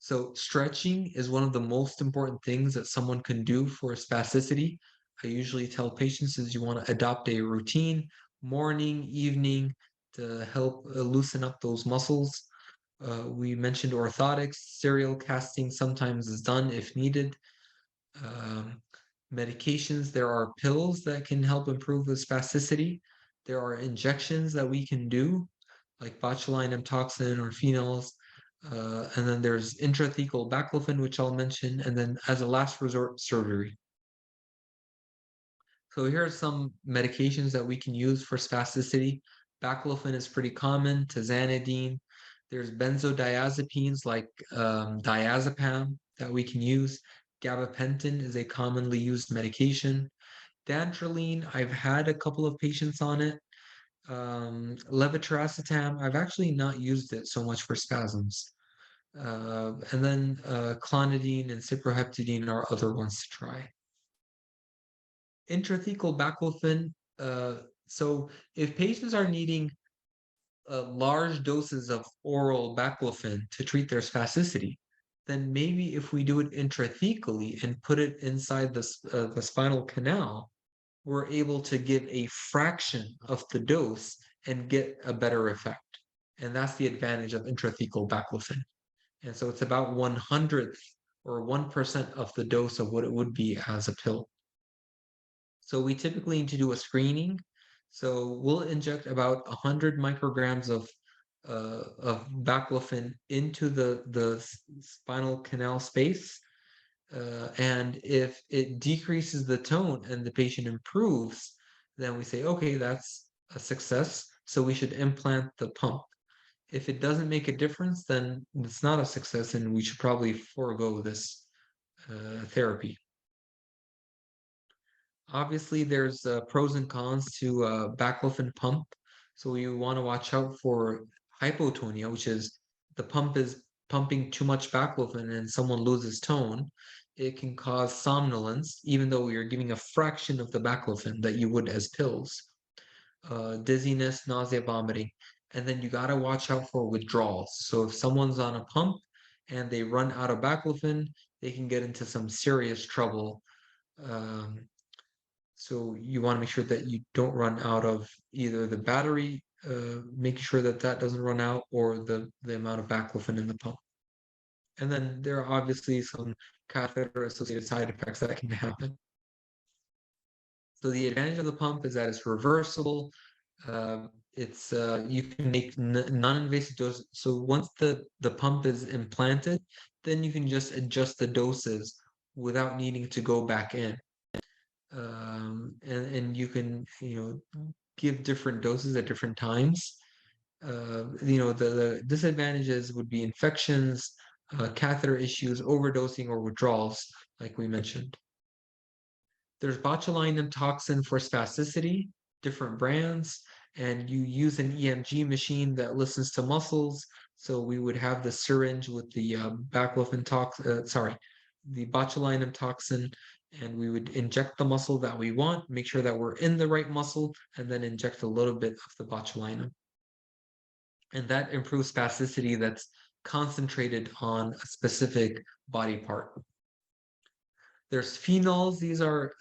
So stretching is one of the most important things that someone can do for spasticity. I usually tell patients is you want to adopt a routine, morning, evening, to help loosen up those muscles. We mentioned orthotics, serial casting sometimes is done if needed. Um, Medications, there are pills that can help improve the spasticity. There are injections that we can do, like botulinum toxin or phenols. And then there's intrathecal baclofen, which I'll mention, and then as a last resort, surgery. So here are some medications that we can use for spasticity. Baclofen is pretty common, tizanidine. There's benzodiazepines like diazepam that we can use. Gabapentin is a commonly used medication. Dantrolene, I've had a couple of patients on it. Levetiracetam, I've actually not used it so much for spasms. And then clonidine and cyproheptadine are other ones to try. Intrathecal baclofen. So if patients are needing large doses of oral baclofen to treat their spasticity, then maybe if we do it intrathecally and put it inside the spinal canal, we're able to give a fraction of the dose and get a better effect. And that's the advantage of intrathecal baclofen. And so it's about 1/100th or 1% of the dose of what it would be as a pill. So we typically need to do a screening. So we'll inject about 100 micrograms of baclofen into the spinal canal space. And if it decreases the tone and the patient improves, then we say, okay, that's a success. So we should implant the pump. If it doesn't make a difference, then it's not a success and we should probably forego this therapy. Obviously, there's pros and cons to baclofen pump. So you want to watch out for hypotonia, which is the pump is pumping too much baclofen and someone loses tone. It can cause somnolence, even though you're giving a fraction of the baclofen that you would as pills. Dizziness, nausea, vomiting. And then you got to watch out for withdrawals. So if someone's on a pump and they run out of baclofen, they can get into some serious trouble. Um, so you want to make sure that you don't run out of either the battery, making sure that that doesn't run out, or the amount of baclofen in the pump. And then there are obviously some catheter-associated side effects that can happen. So the advantage of the pump is that it's reversible. It's you can make non-invasive doses. So once the pump is implanted, then you can just adjust the doses without needing to go back in. And you can give different doses at different times. The disadvantages would be infections, catheter issues, overdosing, or withdrawals, like we mentioned. There's botulinum toxin for spasticity, different brands, and you use an EMG machine that listens to muscles. So we would have the syringe with the the botulinum toxin, and we would inject the muscle that we want, make sure that we're in the right muscle, and then inject a little bit of the botulinum. And that improves spasticity that's concentrated on a specific body part. There's phenols. These are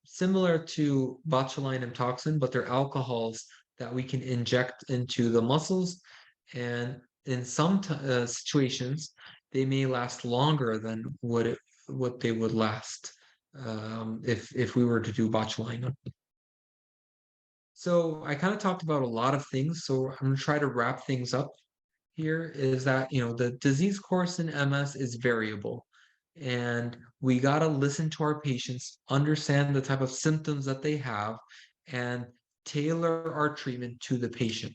similar to botulinum toxin, but they're alcohols that we can inject into the muscles. And in some situations, they may last longer than what they would last if we were to do botulinum. So I kind of talked about a lot of things. So I'm going to try to wrap things up here is that, the disease course in MS is variable. And we got to listen to our patients, understand the type of symptoms that they have, and tailor our treatment to the patient.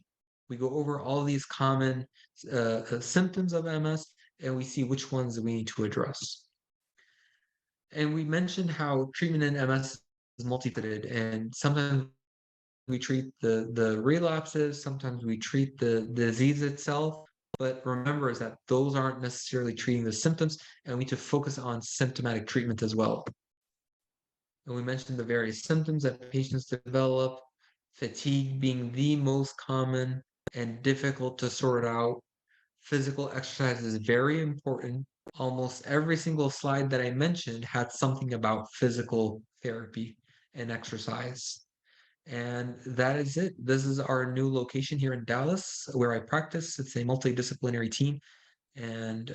We go over all these common symptoms of MS, and we see which ones we need to address. And we mentioned how treatment in MS is multifaceted, and sometimes we treat the relapses, sometimes we treat the disease itself. But remember is that those aren't necessarily treating the symptoms, and we need to focus on symptomatic treatment as well. And we mentioned the various symptoms that patients develop, fatigue being the most common and difficult to sort out. Physical exercise is very important. almost every single slide that I mentioned had something about physical therapy and exercise. And that is it. This is our new location here in Dallas where I practice. It's a multidisciplinary team, and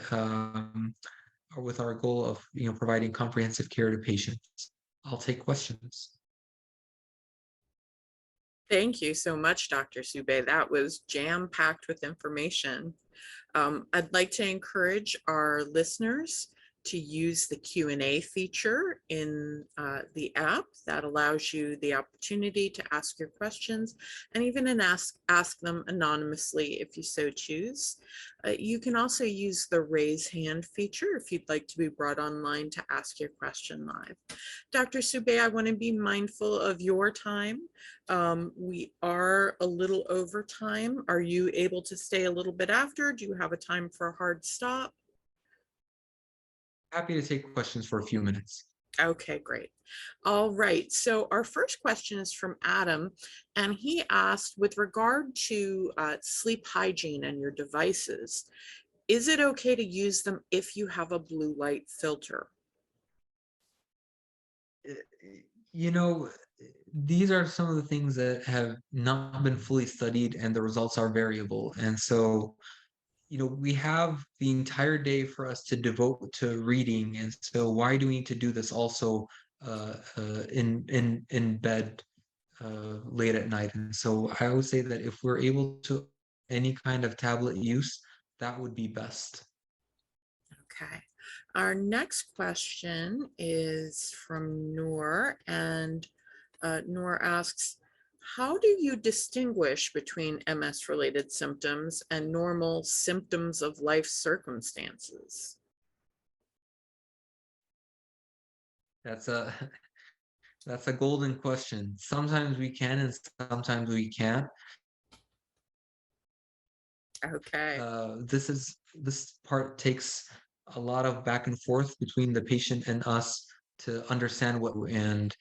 with our goal of providing comprehensive care to patients. I'll take questions. Thank you so much, Dr. Subei. That was jam-packed with information. I'd like to encourage our listeners to use the Q&A feature in the app that allows you the opportunity to ask your questions and even ask them anonymously if you so choose. You can also use the raise hand feature if you'd like to be brought online to ask your question live. Dr. Subei, I want to be mindful of your time. We are a little over time. Are you able to stay a little bit after? Do you have a time for a hard stop? Happy to take questions for a few minutes. Okay, great. All right. So our first question is from Adam, and he asked, with regard to sleep hygiene and your devices, is it okay to use them if you have a blue light filter? Uh, You know, these are some of the things that have not been fully studied and the results are variable. And so, we have the entire day for us to devote to reading. And so why do we need to do this also in bed late at night? And so I would say that if we're able to any kind of tablet use, that would be best. Okay. Our next question is from Noor, and Noor asks, how do you distinguish between MS-related symptoms and normal symptoms of life circumstances? That's a that's a golden question. Sometimes we can and sometimes we can't. Okay. This part takes a lot of back and forth between the patient and us to understand what and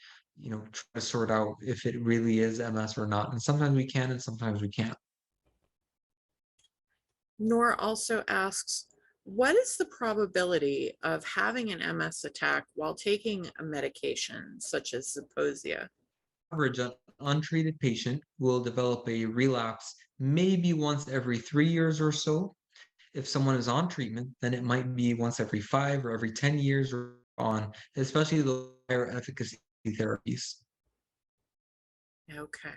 try to sort out if it really is MS or not. And sometimes we can and sometimes we can't. Noor also asks, what is the probability of having an MS attack while taking a medication such as Zeposia? Average, an untreated patient will develop a relapse maybe once every 3 years or so. If someone is on treatment, then it might be once every 5 or every 10 years or on, especially the higher efficacy therapies. Okay.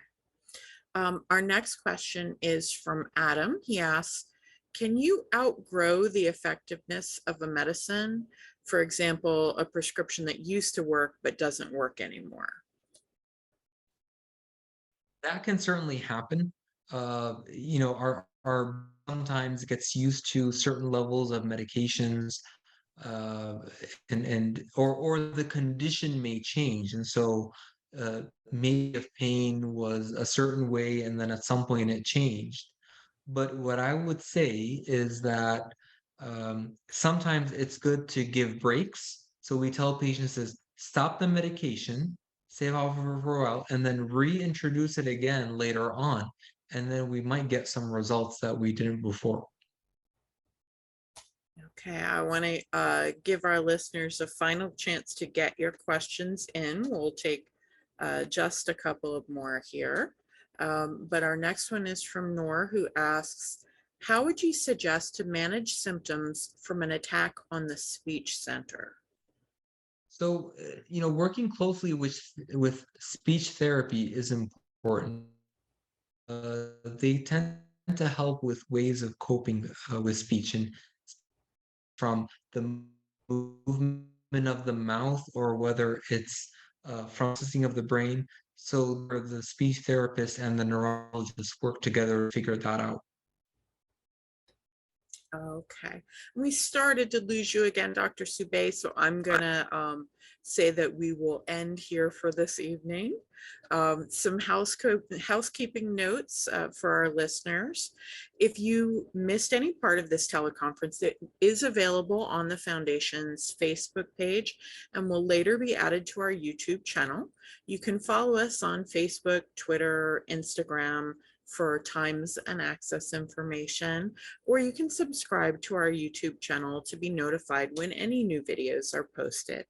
Our next question is from Adam. He asks, can you outgrow the effectiveness of a medicine? For example, a prescription that used to work but doesn't work anymore. That can certainly happen. Our sometimes gets used to certain levels of medications, uh, or the condition may change, and so maybe if pain was a certain way, and then at some point it changed. But what I would say is that sometimes it's good to give breaks. So we tell patients to stop the medication, save off for a while, and then reintroduce it again later on. And then we might get some results that we didn't before. Okay, I want to give our listeners a final chance to get your questions in. We'll take just a couple of more here. But our next one is from Noor, who asks, how would you suggest to manage symptoms from an attack on the speech center? So, working closely with speech therapy is important. They tend to help with ways of coping with speech, and from the movement of the mouth or whether it's from processing of the brain. So the speech therapist and the neurologist work together to figure that out. Okay, we started to lose you again, Dr. Subei, so I'm gonna say that we will end here for this evening. Some housekeeping notes for our listeners. If you missed any part of this teleconference, it is available on the Foundation's Facebook page and will later be added to our YouTube channel. You can follow us on Facebook, Twitter, Instagram, for times and access information, or you can subscribe to our YouTube channel to be notified when any new videos are posted.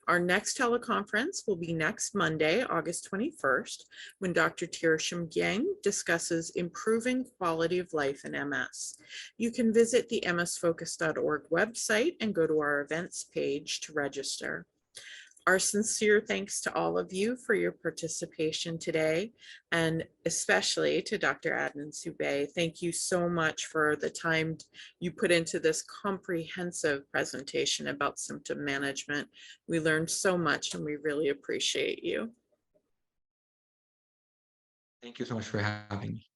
Our next teleconference will be next Monday, August 21st, when Dr. Tirsham Gyeng discusses improving quality of life in MS. You can visit the msfocus.org website and go to our events page to register. Our sincere thanks to all of you for your participation today, and especially to Dr. Adnan Subei. Thank you so much for the time you put into this comprehensive presentation about symptom management. We learned so much and we really appreciate you. Thank you so much for having me.